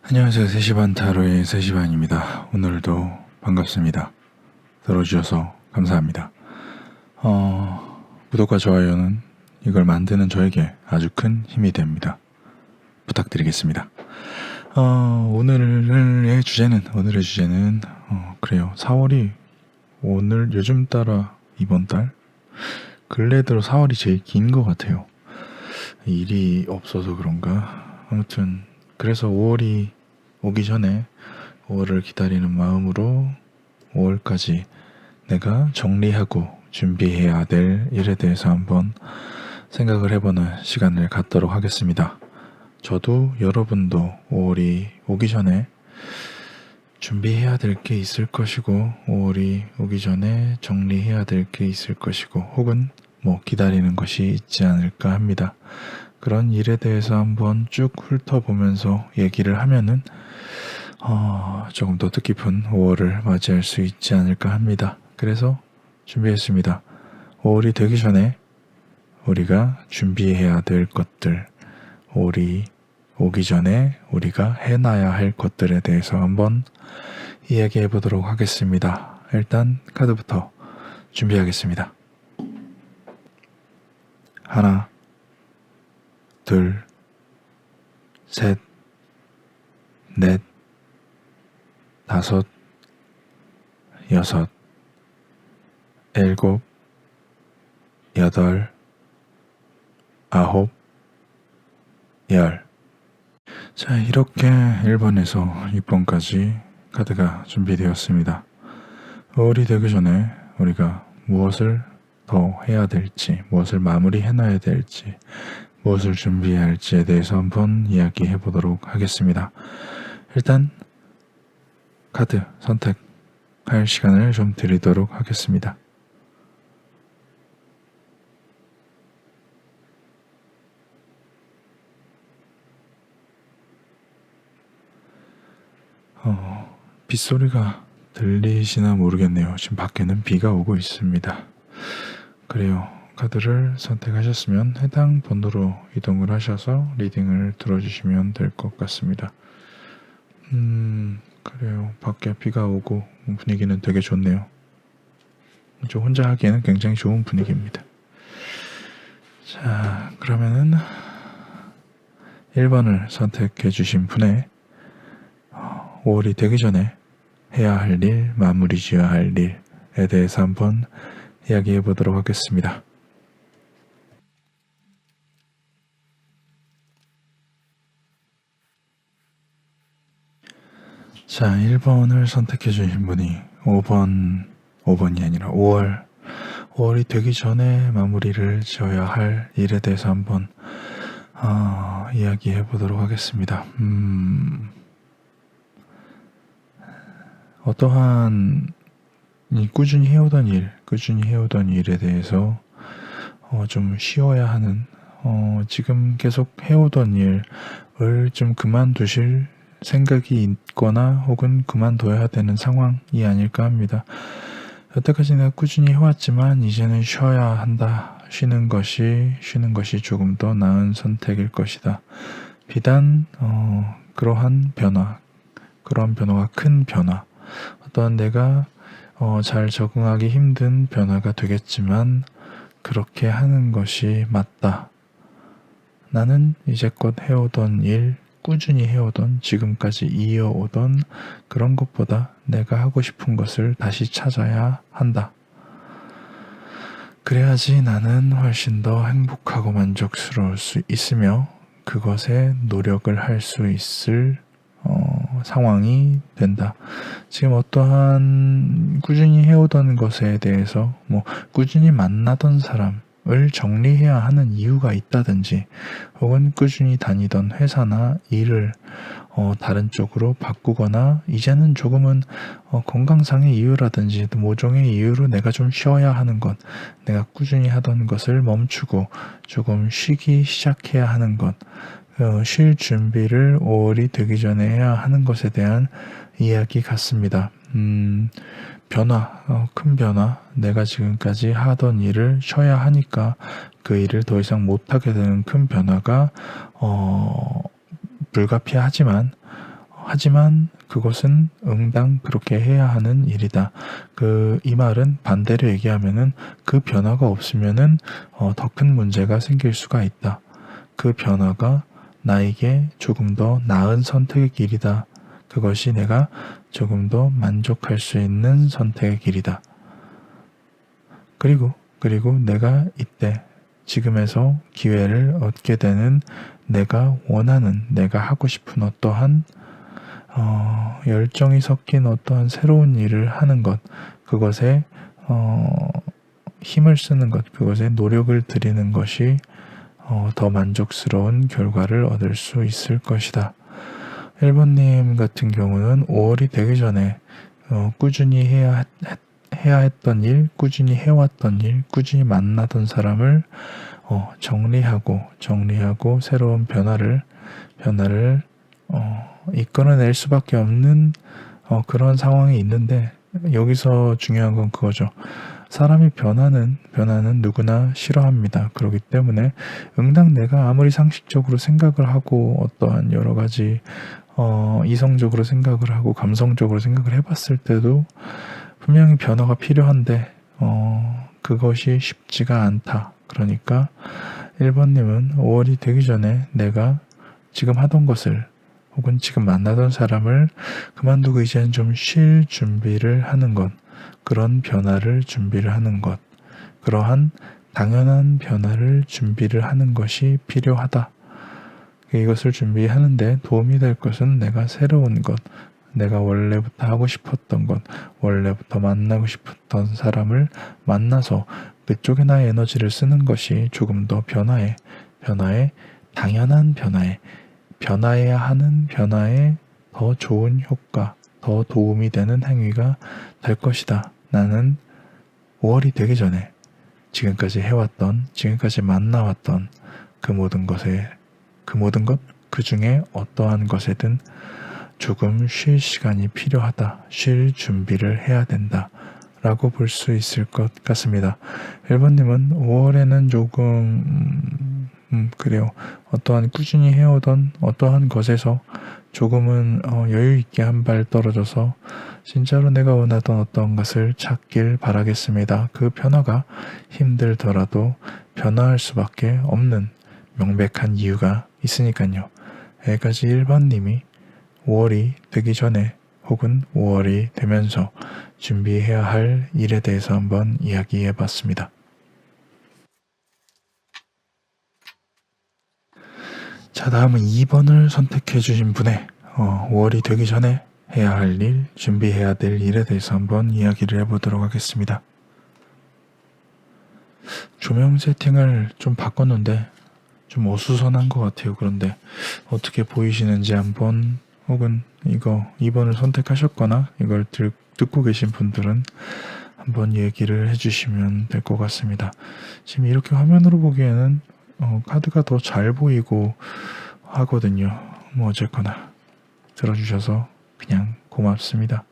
안녕하세요. 3시 반 타로의 3시 반입니다. 오늘도 반갑습니다. 들어주셔서 감사합니다. 구독과 좋아요는 이걸 만드는 저에게 아주 큰 힘이 됩니다. 부탁드리겠습니다. 오늘의 주제는 그래요. 4월이 요즘 따라 이번 달 근래 들어 4월이 제일 긴 것 같아요. 일이 없어서 그런가? 아무튼 그래서 5월이 오기 전에 5월을 기다리는 마음으로 5월까지 내가 정리하고 준비해야 될 일에 대해서 한번 생각을 해보는 시간을 갖도록 하겠습니다. 저도 여러분도 5월이 오기 전에 준비해야 될 게 있을 것이고 5월이 오기 전에 정리해야 될 게 있을 것이고 혹은 기다리는 것이 있지 않을까 합니다. 그런 일에 대해서 한번 쭉 훑어보면서 얘기를 하면은 조금 더 뜻깊은 5월을 맞이할 수 있지 않을까 합니다. 그래서 준비했습니다. 5월이 되기 전에 우리가 준비해야 될 것들, 5월이 오기 전에 우리가 해놔야 할 것들에 대해서 한번 이야기해 보도록 하겠습니다. 일단 카드부터 준비하겠습니다. 하나, 둘, 셋, 넷, 다섯, 여섯, 일곱, 여덟, 아홉, 열. 자, 이렇게 1번에서 6번까지 카드가 준비되었습니다. 5월이 되기 전에 우리가 무엇을 더 해야 될지, 무엇을 마무리해놔야 될지, 무엇을 준비해야 할지에 대해서 한번 이야기해 보도록 하겠습니다. 일단 카드 선택할 시간을 좀 드리도록 하겠습니다. 빗소리가 들리시나 모르겠네요. 지금 밖에는 비가 오고 있습니다. 그래요. 카드를 선택하셨으면 해당 번호로 이동을 하셔서 리딩을 들어주시면 될 것 같습니다. 그래요. 밖에 비가 오고 분위기는 되게 좋네요. 저 혼자 하기에는 굉장히 좋은 분위기입니다. 자, 그러면은 1번을 선택해 주신 분의 5월이 되기 전에 해야 할 일, 마무리 지어야 할 일에 대해서 한번 이야기해 보도록 하겠습니다. 자, 1번을 선택해 주신 분이 5번이 아니라 5월이 되기 전에 마무리를 지어야 할 일에 대해서 한번 이야기해 보도록 하겠습니다. 어떠한 꾸준히 해오던 일에 대해서 좀 쉬어야 하는 지금 계속 해오던 일을 좀 그만두실 생각이 있거나 혹은 그만둬야 되는 상황이 아닐까 합니다. 여태까지 내가 꾸준히 해왔지만 이제는 쉬어야 한다. 쉬는 것이 조금 더 나은 선택일 것이다. 비단 그러한 변화가 큰 변화, 어떤 내가 잘 적응하기 힘든 변화가 되겠지만 그렇게 하는 것이 맞다. 나는 이제껏 해오던 일, 꾸준히 해오던, 지금까지 이어오던 그런 것보다 내가 하고 싶은 것을 다시 찾아야 한다. 그래야지 나는 훨씬 더 행복하고 만족스러울 수 있으며 그것에 노력을 할 수 있을 상황이 된다. 지금 어떠한 꾸준히 해오던 것에 대해서 꾸준히 만나던 사람을 정리해야 하는 이유가 있다든지 혹은 꾸준히 다니던 회사나 일을 다른 쪽으로 바꾸거나 이제는 조금은 건강상의 이유라든지 모종의 이유로 내가 좀 쉬어야 하는 것, 내가 꾸준히 하던 것을 멈추고 조금 쉬기 시작해야 하는 것, 쉴 준비를 5월이 되기 전에 해야 하는 것에 대한 이야기 같습니다. 큰 변화, 내가 지금까지 하던 일을 쉬어야 하니까 그 일을 더 이상 못하게 되는 큰 변화가 불가피하지만 하지만 그것은 응당 그렇게 해야 하는 일이다. 이 말은 반대로 얘기하면은 그 변화가 없으면은 더 큰 문제가 생길 수가 있다. 그 변화가 나에게 조금 더 나은 선택의 길이다. 그것이 내가 조금 더 만족할 수 있는 선택의 길이다. 그리고 내가 이때 지금에서 기회를 얻게 되는 내가 원하는, 내가 하고 싶은 어떠한 열정이 섞인 어떠한 새로운 일을 하는 것, 그것에 힘을 쓰는 것, 그것에 노력을 들이는 것이 더 만족스러운 결과를 얻을 수 있을 것이다. 1번님 같은 경우는 5월이 되기 전에 꾸준히 해야 했던 일, 꾸준히 해왔던 일, 꾸준히 만나던 사람을 정리하고 새로운 변화를 이끌어낼 수밖에 없는 그런 상황이 있는데, 여기서 중요한 건 그거죠. 사람이 변화는 누구나 싫어합니다. 그렇기 때문에 응당 내가 아무리 상식적으로 생각을 하고 어떠한 여러 가지 이성적으로 생각을 하고 감성적으로 생각을 해봤을 때도 분명히 변화가 필요한데 그것이 쉽지가 않다. 그러니까 1번님은 5월이 되기 전에 내가 지금 하던 것을 혹은 지금 만나던 사람을 그만두고 이제는 좀 쉴 준비를 하는 것, 그런 변화를 준비를 하는 것, 그러한 당연한 변화를 준비를 하는 것이 필요하다. 이것을 준비하는데 도움이 될 것은 내가 새로운 것, 내가 원래부터 하고 싶었던 것, 원래부터 만나고 싶었던 사람을 만나서 그쪽에 나의 에너지를 쓰는 것이 조금 더 당연한 변화해야 하는 변화에 더 좋은 효과, 더 도움이 되는 행위가 될 것이다. 나는 5월이 되기 전에 지금까지 해왔던, 지금까지 만나왔던 그 모든 것, 그 중에 어떠한 것에든 조금 쉴 시간이 필요하다. 쉴 준비를 해야 된다. 라고 볼 수 있을 것 같습니다. 1번님은 5월에는 조금 그래요. 어떠한 꾸준히 해오던 어떠한 것에서 조금은 여유 있게 한 발 떨어져서 진짜로 내가 원하던 어떤 것을 찾길 바라겠습니다. 그 변화가 힘들더라도 변화할 수밖에 없는 명백한 이유가 있으니까요. 여기까지 1번님이 5월이 되기 전에 혹은 5월이 되면서 준비해야 할 일에 대해서 한번 이야기해 봤습니다. 자, 다음은 2번을 선택해 주신 분의 5월이 되기 전에 해야 할 일, 준비해야 될 일에 대해서 한번 이야기를 해보도록 하겠습니다. 조명 세팅을 좀 바꿨는데 좀 어수선한 것 같아요. 그런데 어떻게 보이시는지 한번, 혹은 이거 2번을 선택하셨거나 이걸 듣고 계신 분들은 한번 얘기를 해주시면 될 것 같습니다. 지금 이렇게 화면으로 보기에는 카드가 더 잘 보이고 하거든요. 뭐 어쨌거나 들어주셔서 그냥 고맙습니다.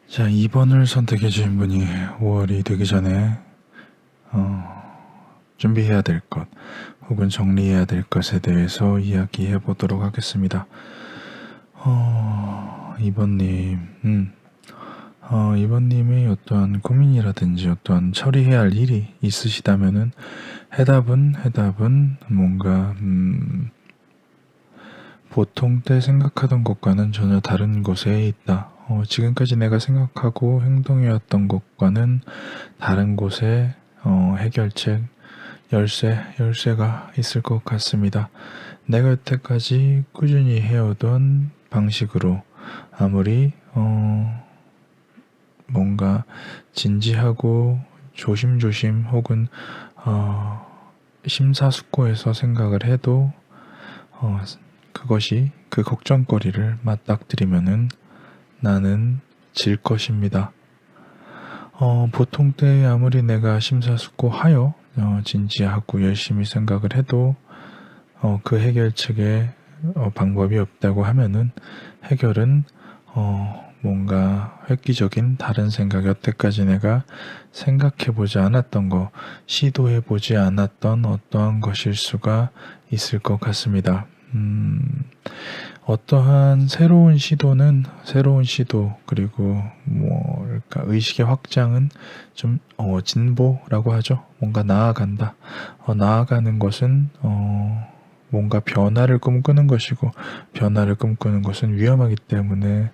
자, 2번을 선택해 주신 분이 5월이 되기 전에 준비해야 될 것 혹은 정리해야 될 것에 대해서 이야기해 보도록 하겠습니다. 2번님, 2번님이 어떠한 고민이라든지 어떠한 처리해야 할 일이 있으시다면은 해답은 뭔가 보통 때 생각하던 것과는 전혀 다른 곳에 있다. 지금까지 내가 생각하고 행동해왔던 것과는 다른 곳에 해결책, 열쇠가 있을 것 같습니다. 내가 여태까지 꾸준히 해오던 방식으로 아무리 뭔가 진지하고 조심조심 혹은 심사숙고해서 생각을 해도 그것이 그 걱정거리를 맞닥뜨리면은 나는 질 것입니다. 보통 때 아무리 내가 심사숙고하여 진지하고 열심히 생각을 해도 그 해결책에 방법이 없다고 하면은 해결은 뭔가 획기적인 다른 생각, 여태까지 내가 생각해보지 않았던 거, 시도해보지 않았던 어떠한 것일 수가 있을 것 같습니다. 어떠한 새로운 시도 그리고 뭐랄까 의식의 확장은 좀 진보라고 하죠. 뭔가 나아간다. 나아가는 것은 뭔가 변화를 꿈꾸는 것이고 변화를 꿈꾸는 것은 위험하기 때문에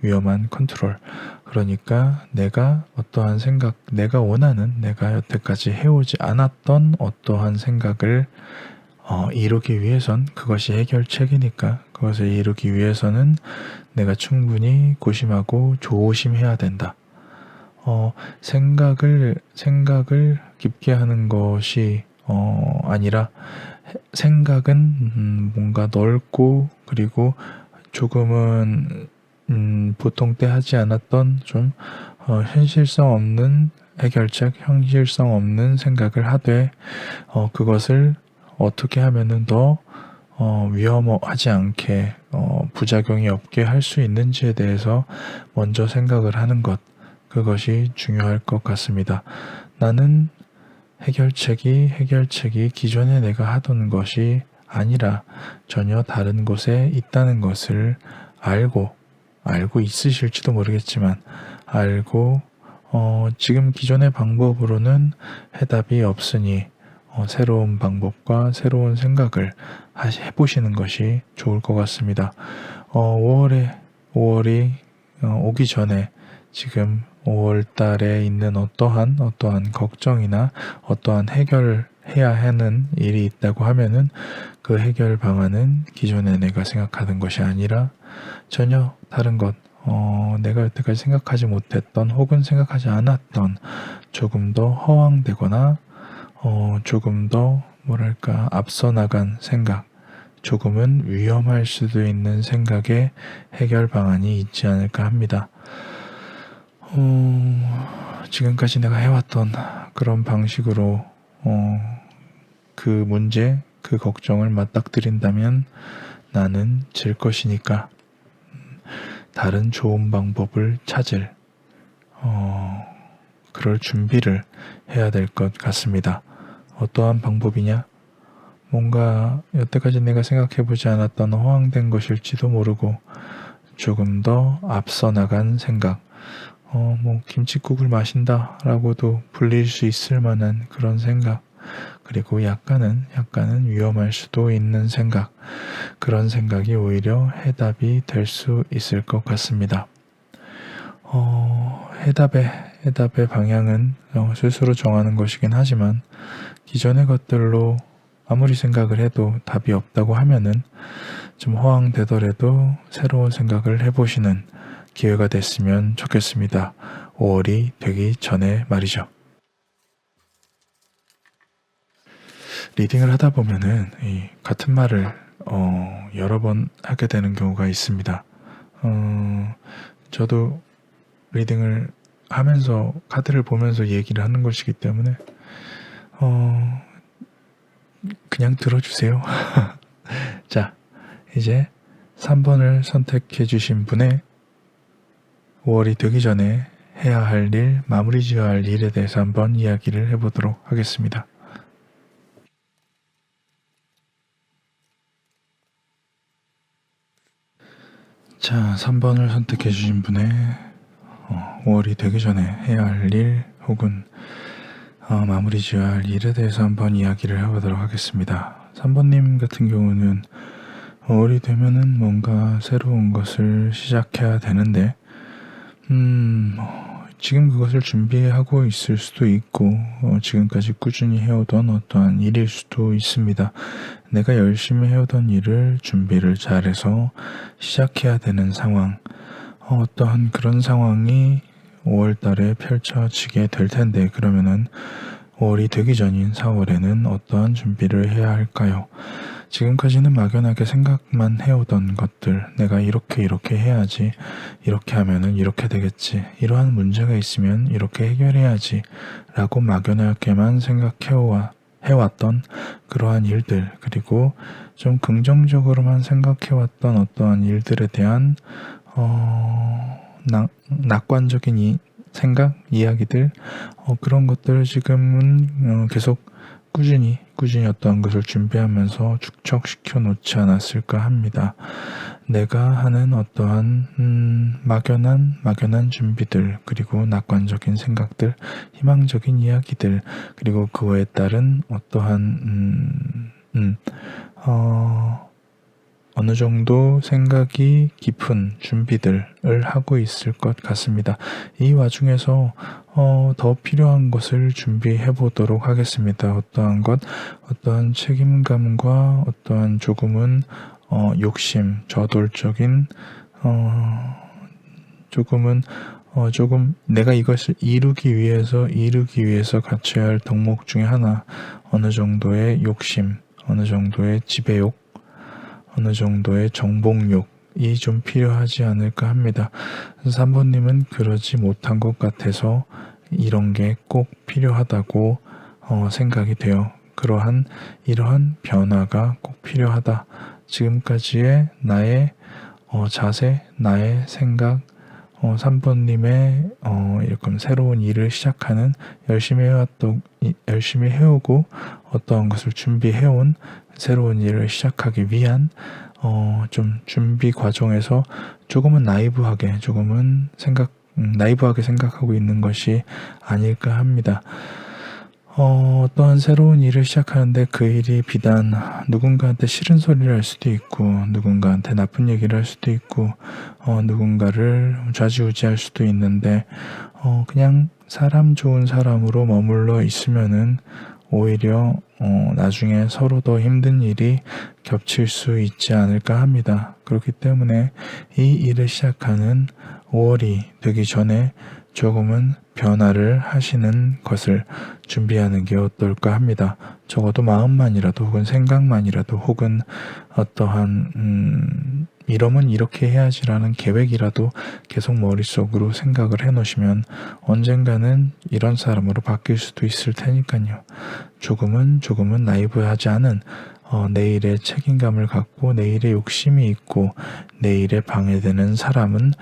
위험한 컨트롤. 그러니까 내가 어떠한 생각, 내가 원하는 내가 여태까지 해오지 않았던 어떠한 생각을 이루기 위해선 그것이 해결책이니까 그것을 이루기 위해서는 내가 충분히 고심하고 조심해야 된다. 생각을 깊게 하는 것이 아니라 생각은 뭔가 넓고 그리고 조금은 보통 때 하지 않았던 좀 현실성 없는 해결책, 현실성 없는 생각을 하되 그것을 어떻게 하면은 더 위험하지 않게 부작용이 없게 할 수 있는지에 대해서 먼저 생각을 하는 것, 그것이 중요할 것 같습니다. 나는 해결책이 기존에 내가 하던 것이 아니라 전혀 다른 곳에 있다는 것을 알고 있으실지도 모르겠지만 알고 지금 기존의 방법으로는 해답이 없으니 새로운 방법과 새로운 생각을 해보시는 것이 좋을 것 같습니다. 5월이 오기 전에 지금 5월 달에 있는 어떠한 걱정이나 어떠한 해결해야 하는 일이 있다고 하면은 그 해결 방안은 기존에 내가 생각하던 것이 아니라 전혀 다른 것, 내가 여태까지 생각하지 못했던 혹은 생각하지 않았던 조금 더 허황되거나 조금 더 뭐랄까 앞서 나간 생각, 조금은 위험할 수도 있는 생각의 해결 방안이 있지 않을까 합니다. 지금까지 내가 해왔던 그런 방식으로 그 문제, 그 걱정을 맞닥뜨린다면 나는 질 것이니까 다른 좋은 방법을 찾을 그럴 준비를 해야 될 것 같습니다. 어떠한 방법이냐? 뭔가 여태까지 내가 생각해보지 않았던 허황된 것일지도 모르고 조금 더 앞서 나간 생각, 김칫국을 마신다 라고도 불릴 수 있을 만한 그런 생각, 그리고 약간은 위험할 수도 있는 생각, 그런 생각이 오히려 해답이 될 수 있을 것 같습니다. 해답의 방향은 스스로 정하는 것이긴 하지만 기존의 것들로 아무리 생각을 해도 답이 없다고 하면은 좀 허황되더라도 새로운 생각을 해보시는 기회가 됐으면 좋겠습니다. 5월이 되기 전에 말이죠. 리딩을 하다 보면은 같은 말을 여러 번 하게 되는 경우가 있습니다. 저도 리딩을 하면서 카드를 보면서 얘기를 하는 것이기 때문에 그냥 들어주세요. 자, 이제 3번을 선택해 주신 분의 5월이 되기 전에 해야 할 일, 마무리 지어야 할 일에 대해서 한번 이야기를 해보도록 하겠습니다. 자, 3번을 선택해 주신 분의 5월이 되기 전에 해야 할 일 혹은 마무리 지어야 할 일에 대해서 한번 이야기를 해보도록 하겠습니다. 3번님 같은 경우는 5월이 되면은 뭔가 새로운 것을 시작해야 되는데 지금 그것을 준비하고 있을 수도 있고 지금까지 꾸준히 해오던 어떠한 일일 수도 있습니다. 내가 열심히 해오던 일을 준비를 잘해서 시작해야 되는 상황, 어떠한 그런 상황이 5월 달에 펼쳐지게 될 텐데 그러면은 5월이 되기 전인 4월에는 어떠한 준비를 해야 할까요? 지금까지는 막연하게 생각만 해오던 것들, 내가 이렇게 해야지, 이렇게 하면은 이렇게 되겠지, 이러한 문제가 있으면 이렇게 해결해야지 라고 막연하게만 해왔던 그러한 일들, 그리고 좀 긍정적으로만 생각해왔던 어떠한 일들에 대한 낙관적인 생각, 이야기들, 그런 것들을 지금은 계속 꾸준히 어떠한 것을 준비하면서 축적시켜 놓지 않았을까 합니다. 내가 하는 어떠한 막연한 준비들, 그리고 낙관적인 생각들, 희망적인 이야기들, 그리고 그거에 따른 어떠한 어느 정도 생각이 깊은 준비들을 하고 있을 것 같습니다. 이 와중에서 더 필요한 것을 준비해 보도록 하겠습니다. 어떠한 책임감과 어떠한 조금은 욕심, 저돌적인 조금 내가 이것을 이루기 위해서 갖춰야 할 덕목 중에 하나, 어느 정도의 욕심, 어느 정도의 지배욕, 어느 정도의 정복욕이 좀 필요하지 않을까 합니다. 3번님은 그러지 못한 것 같아서 이런 게 꼭 필요하다고 생각이 돼요. 이러한 변화가 꼭 필요하다. 지금까지의 나의 자세, 나의 생각, 3번님의 이렇게 새로운 일을 시작하는, 열심히 해오고 어떠한 것을 준비해온 새로운 일을 시작하기 위한 좀 준비 과정에서 조금은 나이브하게 생각하고 있는 것이 아닐까 합니다. 어떠한 새로운 일을 시작하는데 그 일이 비단 누군가한테 싫은 소리를 할 수도 있고, 누군가한테 나쁜 얘기를 할 수도 있고, 누군가를 좌지우지할 수도 있는데, 그냥 사람 좋은 사람으로 머물러 있으면은 오히려 나중에 서로 더 힘든 일이 겹칠 수 있지 않을까 합니다. 그렇기 때문에 이 일을 시작하는 5월이 되기 전에 조금은 변화를 하시는 것을 준비하는 게 어떨까 합니다. 적어도 마음만이라도, 혹은 생각만이라도, 혹은 어떠한 이러면 이렇게 해야지라는 계획이라도 계속 머릿속으로 생각을 해놓으시면 언젠가는 이런 사람으로 바뀔 수도 있을 테니까요. 조금은 나이브하지 않은 내일의 책임감을 갖고, 내일의 욕심이 있고, 내일에 방해되는 사람은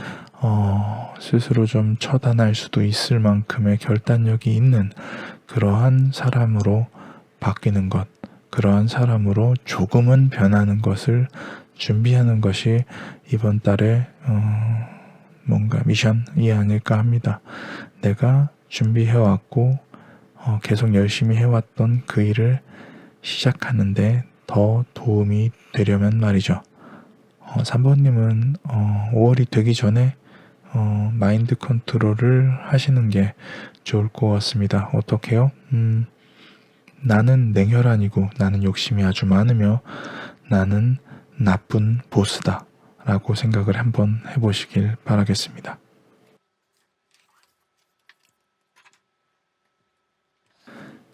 스스로 좀 처단할 수도 있을 만큼의 결단력이 있는 그러한 사람으로 바뀌는 것, 그러한 사람으로 조금은 변하는 것을 준비하는 것이 이번 달에 뭔가 미션이 아닐까 합니다. 내가 준비해왔고 계속 열심히 해왔던 그 일을 시작하는데 더 도움이 되려면 말이죠. 3번님은 5월이 되기 전에 마인드 컨트롤을 하시는 게 좋을 것 같습니다. 어떻게요? 나는 냉혈한이고, 나는 욕심이 아주 많으며, 나는 나쁜 보스다 라고 생각을 한번 해보시길 바라겠습니다.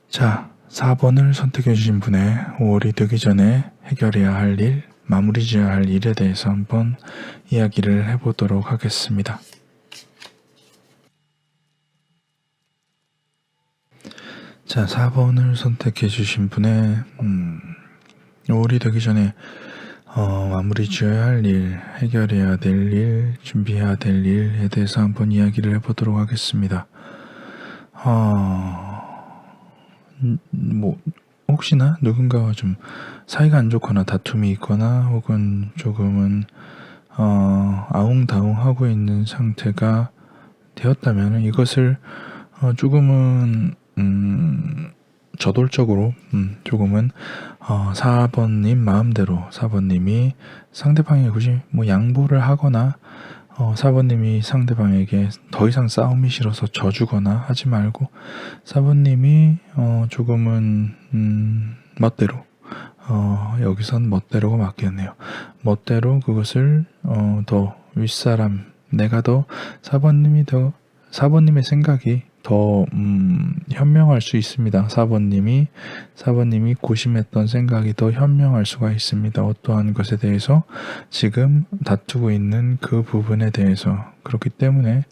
자, 4번을 선택해 주신 분의 5월이 되기 전에 해결해야 할 일, 마무리 지어야 할 일에 대해서 한번 이야기를 해보도록 하겠습니다. 자, 4번을 선택해 주신 분의 5월이 되기 전에 마무리 지어야 할 일, 해결해야 될 일, 준비해야 될 일에 대해서 한번 이야기를 해보도록 하겠습니다. 혹시나 누군가와 좀 사이가 안 좋거나 다툼이 있거나, 혹은 조금은 아웅다웅하고 있는 상태가 되었다면 이것을 조금은 저돌적으로 조금은 4번님 마음대로, 4번님이 상대방에게 굳이 양보를 하거나 4번님이 상대방에게 더 이상 싸움이 싫어서 져주거나 하지 말고, 4번님이 조금은 멋대로, 여기선 멋대로가 맞겠네요. 멋대로 그것을 더 윗사람, 내가 더 4번님의 생각이 더 현명할 수 있습니다. 4번님이 고심했던 생각이 더 현명할 수가 있습니다. 어떠한 것에 대해서, 지금 다투고 있는 그 부분에 대해서. 그렇기 때문에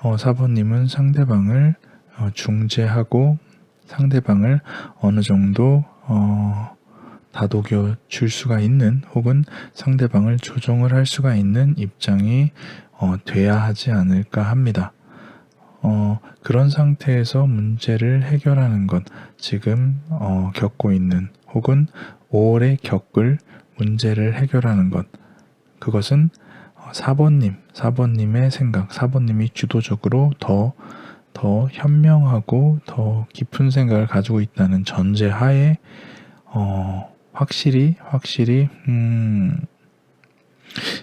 4번님은 상대방을 중재하고, 상대방을 어느 정도 다독여 줄 수가 있는, 혹은 상대방을 조정을 할 수가 있는 입장이 돼야 하지 않을까 합니다. 그런 상태에서 문제를 해결하는 것, 지금 겪고 있는 혹은 오래 겪을 문제를 해결하는 것, 그것은 4번님의 생각, 4번님이 주도적으로 더 현명하고 더 깊은 생각을 가지고 있다는 전제하에 확실히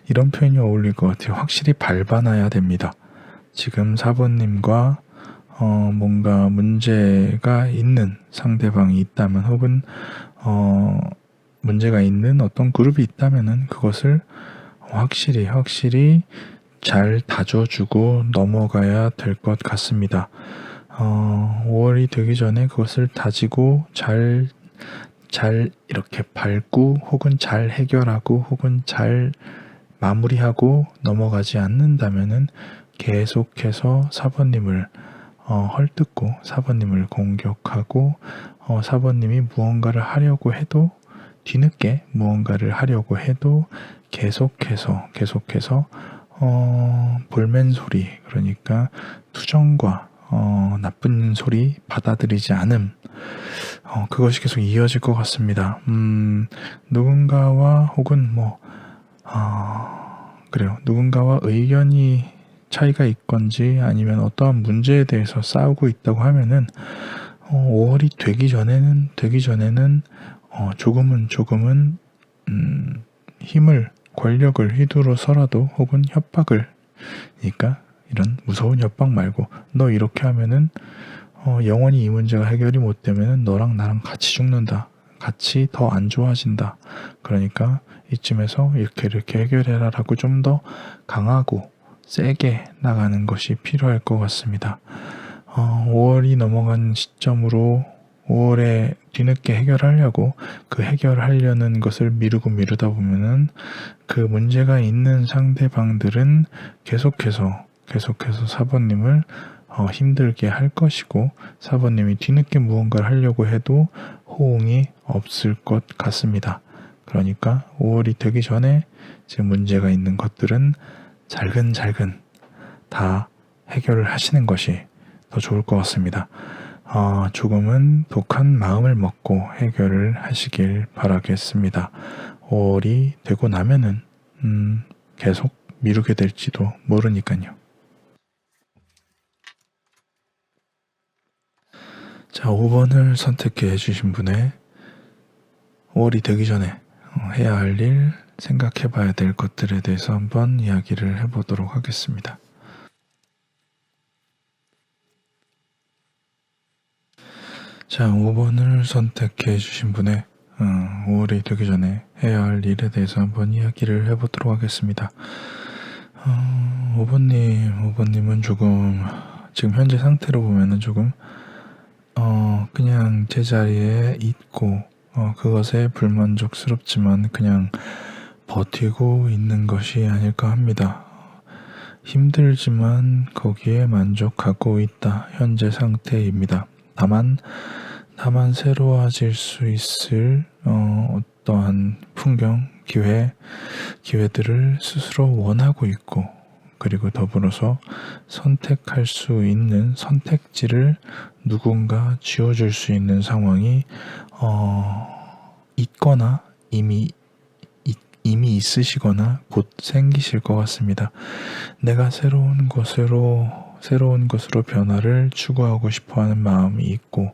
이런 표현이 어울릴 것 같아요. 확실히 밟아놔야 됩니다. 지금 4번님과 뭔가 문제가 있는 상대방이 있다면 혹은 문제가 있는 어떤 그룹이 있다면은 그것을 확실히 잘 다져주고 넘어가야 될 것 같습니다. 5월이 되기 전에 그것을 다지고 잘 이렇게 밟고 혹은 잘 해결하고 혹은 잘 마무리하고 넘어가지 않는다면은 계속해서 4번님을 헐뜯고 4번님을 공격하고 4번님이 무언가를 하려고 해도 뒤늦게 무언가를 하려고 해도 계속해서 볼멘 소리, 그러니까 투정과 나쁜 소리 받아들이지 않음, 그것이 계속 이어질 것 같습니다. 누군가와 혹은 그래요. 누군가와 의견이 차이가 있건지 아니면 어떠한 문제에 대해서 싸우고 있다고 하면은 5월이 되기 전에는 조금은 힘을, 권력을 휘두르서라도 혹은 협박을, 그러니까 이런 무서운 협박 말고 너 이렇게 하면은 영원히 이 문제가 해결이 못 되면은 너랑 나랑 같이 죽는다, 같이 더 안 좋아진다, 그러니까 이쯤에서 이렇게 해결해라 라고 좀 더 강하고 세게 나가는 것이 필요할 것 같습니다. 5월이 넘어간 시점으로 5월에 뒤늦게 해결하려고 그 해결하려는 것을 미루다 보면은 그 문제가 있는 상대방들은 계속해서 4번님을 힘들게 할 것이고 4번님이 뒤늦게 무언가를 하려고 해도 호응이 없을 것 같습니다. 그러니까 5월이 되기 전에 지금 문제가 있는 것들은 잘근 다 해결을 하시는 것이 더 좋을 것 같습니다. 조금은 독한 마음을 먹고 해결을 하시길 바라겠습니다. 5월이 되고 나면은 계속 미루게 될지도 모르니까요. 자, 5번을 선택해 주신 분의 5월이 되기 전에 해야 할 일, 생각해 봐야 될 것들에 대해서 한번 이야기를 해보도록 하겠습니다. 자, 5번을 선택해 주신 분의 5월이 되기 전에 해야 할 일에 대해서 한번 이야기를 해보도록 하겠습니다. 5번님은 조금 지금 현재 상태로 보면은 조금 그냥 제자리에 있고 그것에 불만족스럽지만 그냥 버티고 있는 것이 아닐까 합니다. 힘들지만 거기에 만족하고 있다. 현재 상태입니다. 다만 새로워질 수 있을 어떠한 풍경, 기회들을 스스로 원하고 있고, 그리고 더불어서 선택할 수 있는 선택지를 누군가 쥐어줄 수 있는 상황이 있거나 이미 있으시거나 곧 생기실 것 같습니다. 내가 새로운 것으로 변화를 추구하고 싶어하는 마음이 있고,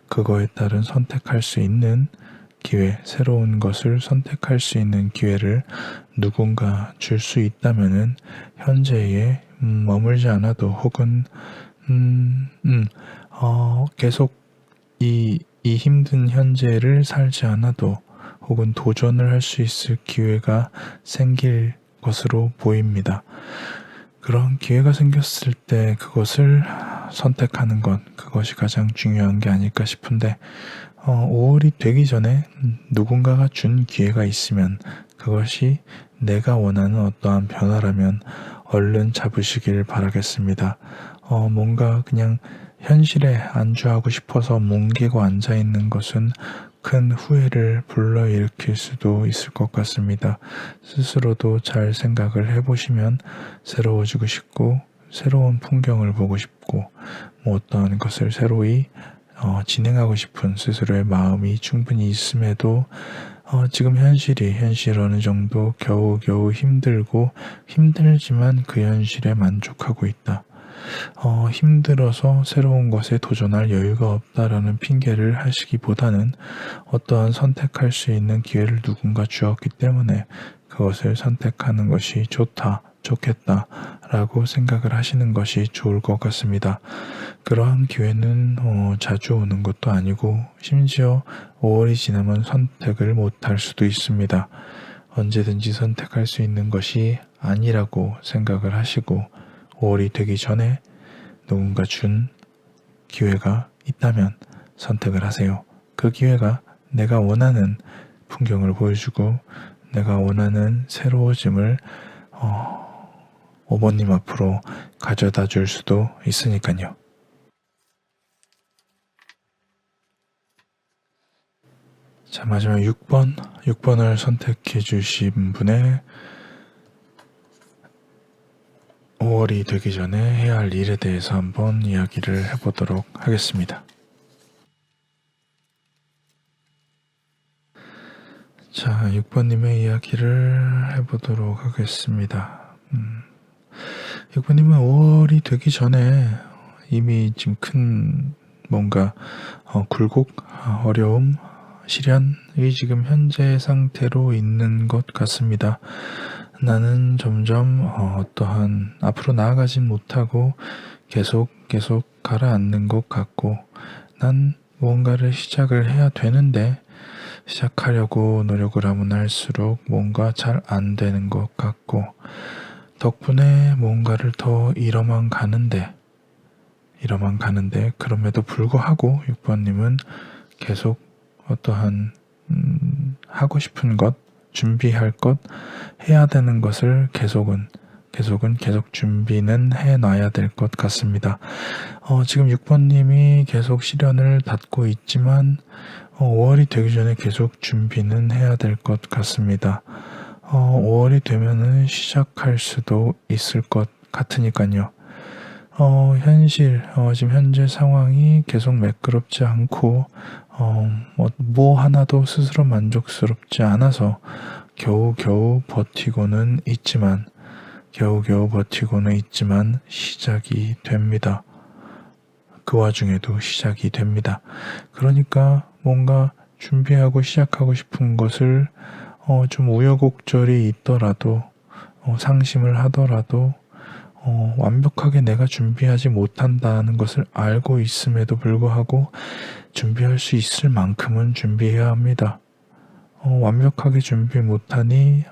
그거에 따른 선택할 수 있는 기회, 새로운 것을 선택할 수 있는 기회를 누군가 줄 수 있다면은 현재에 머물지 않아도 혹은 계속 이 힘든 현재를 살지 않아도 혹은 도전을 할 수 있을 기회가 생길 것으로 보입니다. 그런 기회가 생겼을 때 그것을 선택하는 것, 그것이 가장 중요한 게 아닐까 싶은데 5월이 되기 전에 누군가가 준 기회가 있으면 그것이 내가 원하는 어떠한 변화라면 얼른 잡으시길 바라겠습니다. 뭔가 그냥 현실에 안주하고 싶어서 뭉개고 앉아있는 것은 큰 후회를 불러일으킬 수도 있을 것 같습니다. 스스로도 잘 생각을 해보시면 새로워지고 싶고 새로운 풍경을 보고 싶고 없고 뭐 어떠한 것을 새로이 진행하고 싶은 스스로의 마음이 충분히 있음에도 지금 현실 어느 정도 겨우겨우 힘들지만 그 현실에 만족하고 있다. 힘들어서 새로운 것에 도전할 여유가 없다라는 핑계를 하시기보다는 어떠한 선택할 수 있는 기회를 누군가 주었기 때문에 그것을 선택하는 것이 좋겠다라고 생각을 하시는 것이 좋을 것 같습니다. 그러한 기회는 자주 오는 것도 아니고 심지어 5월이 지나면 선택을 못할 수도 있습니다. 언제든지 선택할 수 있는 것이 아니라고 생각을 하시고 5월이 되기 전에 누군가 준 기회가 있다면 선택을 하세요. 그 기회가 내가 원하는 풍경을 보여주고 내가 원하는 새로워짐을 5번님 앞으로 가져다 줄 수도 있으니까요. 자, 마지막 6번을 선택해 주신 분의 5월이 되기 전에 해야 할 일에 대해서 한번 이야기를 해보도록 하겠습니다. 자, 6번님의 이야기를 해보도록 하겠습니다. 6번님은 5월이 되기 전에 이미 지금 큰 뭔가 굴곡, 어려움, 시련이 지금 현재 상태로 있는 것 같습니다. 나는 점점 어떠한 앞으로 나아가진 못하고 계속 가라앉는 것 같고 난 무언가를 시작을 해야 되는데 시작하려고 노력을 하면 할수록 뭔가 잘 안 되는 것 같고 덕분에 뭔가를 더 잃어만 가는데 그럼에도 불구하고 6번님은 계속 어떠한 하고 싶은 것, 준비할 것, 해야 되는 것을 계속 준비는 해놔야 될 것 같습니다. 지금 6번님이 계속 시련을 닫고 있지만 5월이 되기 전에 계속 준비는 해야 될 것 같습니다. 5월이 되면은 시작할 수도 있을 것 같으니까요. 지금 현재 상황이 계속 매끄럽지 않고, 뭐 하나도 스스로 만족스럽지 않아서 겨우겨우 버티고는 있지만 시작이 됩니다. 그 와중에도 시작이 됩니다. 그러니까 뭔가 준비하고 시작하고 싶은 것을 좀 우여곡절이 있더라도 상심을 하더라도 완벽하게 내가 준비하지 못한다는 것을 알고 있음에도 불구하고 준비할 수 있을 만큼은 준비해야 합니다. 완벽하게 준비 못하니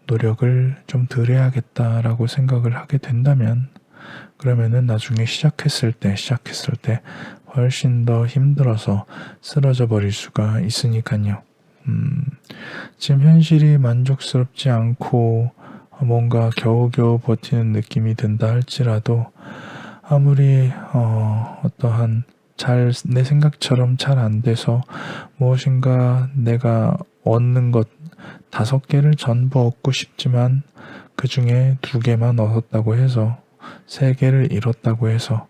노력을 좀 덜 해야겠다라고 생각을 하게 된다면 그러면은 나중에 시작했을 때 훨씬 더 힘들어서 쓰러져 버릴 수가 있으니까요. 지금 현실이 만족스럽지 않고 뭔가 겨우겨우 버티는 느낌이 든다 할지라도 아무리 어떠한 내 생각처럼 잘 안 돼서 무엇인가 내가 얻는 것 5개를 전부 얻고 싶지만 그 중에 2개만 얻었다고 해서 3개를 잃었다고 해서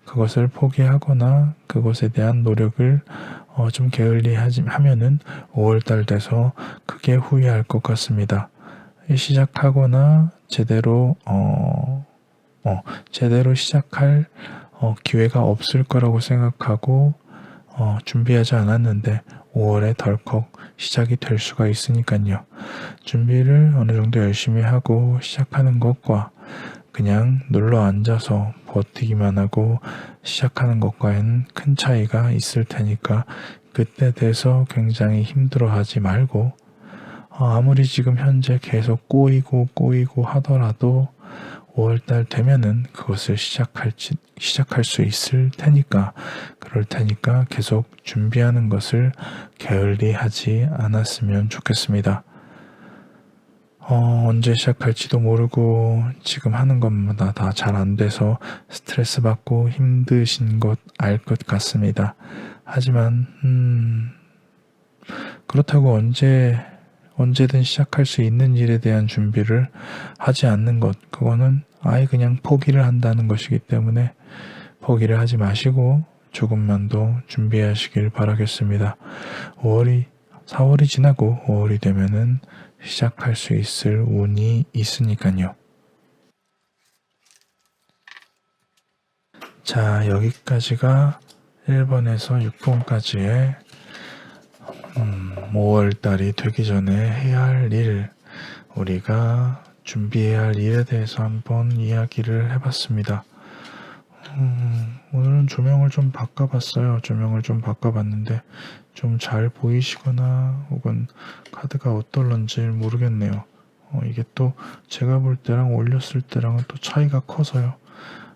그것을 포기하거나 그것에 대한 노력을 좀 게을리하면은 5월달 돼서 크게 후회할 것 같습니다. 시작하거나 제대로 시작할 기회가 없을 거라고 생각하고 준비하지 않았는데 5월에 덜컥 시작이 될 수가 있으니까요. 준비를 어느 정도 열심히 하고 시작하는 것과 그냥 눌러 앉아서 버티기만 하고 시작하는 것과는 큰 차이가 있을 테니까 그때 돼서 굉장히 힘들어하지 말고 아무리 지금 현재 계속 꼬이고 하더라도 5월달 되면은 그것을 시작할 수 있을 테니까 그럴 테니까 계속 준비하는 것을 게을리하지 않았으면 좋겠습니다. 언제 시작할지도 모르고 지금 하는 것마다 다 잘 안 돼서 스트레스 받고 힘드신 것 알 것 같습니다. 하지만 그렇다고 언제든 시작할 수 있는 일에 대한 준비를 하지 않는 것, 그거는 아예 그냥 포기를 한다는 것이기 때문에 포기를 하지 마시고 조금만 더 준비하시길 바라겠습니다. 4월이 지나고 5월이 되면은 시작할 수 있을 운이 있으니까요. 자, 여기까지가 1번에서 6번까지의 5월달이 되기 전에 해야 할 일, 우리가 준비해야 할 일에 대해서 한번 이야기를 해봤습니다. 오늘은 조명을 좀 바꿔봤어요. 조명을 좀 바꿔봤는데 좀 잘 보이시거나 혹은 카드가 어떨런지 모르겠네요. 이게 또 제가 볼 때랑 올렸을 때랑은 또 차이가 커서요.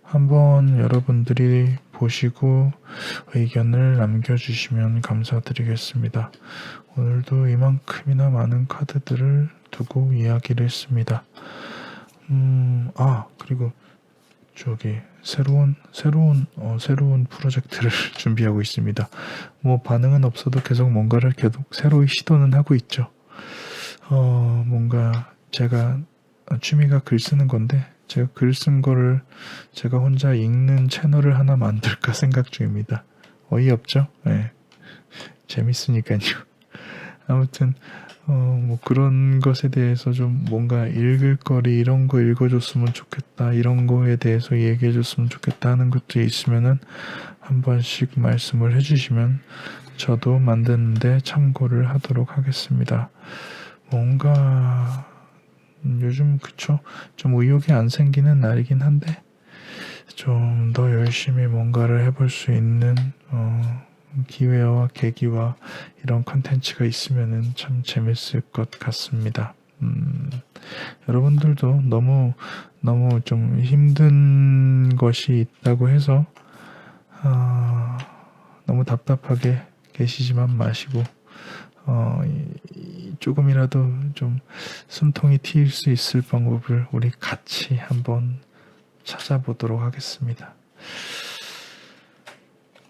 한번 여러분들이 보시고 의견을 남겨주시면 감사드리겠습니다. 오늘도 이만큼이나 많은 카드들을 두고 이야기를 했습니다. 그리고 저기 새로운 프로젝트를 준비하고 있습니다. 뭐 반응은 없어도 계속 뭔가를 계속 새로이 시도는 하고 있죠. 뭔가 제가 취미가 글 쓰는 건데 제가 글 쓴 거를 제가 혼자 읽는 채널을 하나 만들까 생각 중입니다. 어이없죠? 네. 재밌으니까요. 아무튼 뭐 그런 것에 대해서 좀 뭔가 읽을 거리 이런 거 읽어줬으면 좋겠다, 이런 거에 대해서 얘기해줬으면 좋겠다 하는 것들이 있으면은 한 번씩 말씀을 해주시면 저도 만드는데 참고를 하도록 하겠습니다. 뭔가 요즘 그쵸? 좀 의욕이 안 생기는 날이긴 한데 좀 더 열심히 뭔가를 해볼 수 있는 기회와 계기와 이런 컨텐츠가 있으면은 참 재밌을 것 같습니다. 여러분들도 너무 좀 힘든 것이 있다고 해서 너무 답답하게 계시지만 마시고 조금이라도 좀 숨통이 트일 수 있을 방법을 우리 같이 한번 찾아보도록 하겠습니다.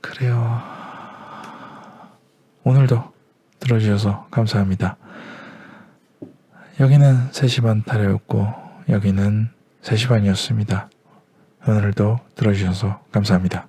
그래요. 오늘도 들어주셔서 감사합니다. 여기는 3시 반 타레였고 여기는 3시 반이었습니다. 오늘도 들어주셔서 감사합니다.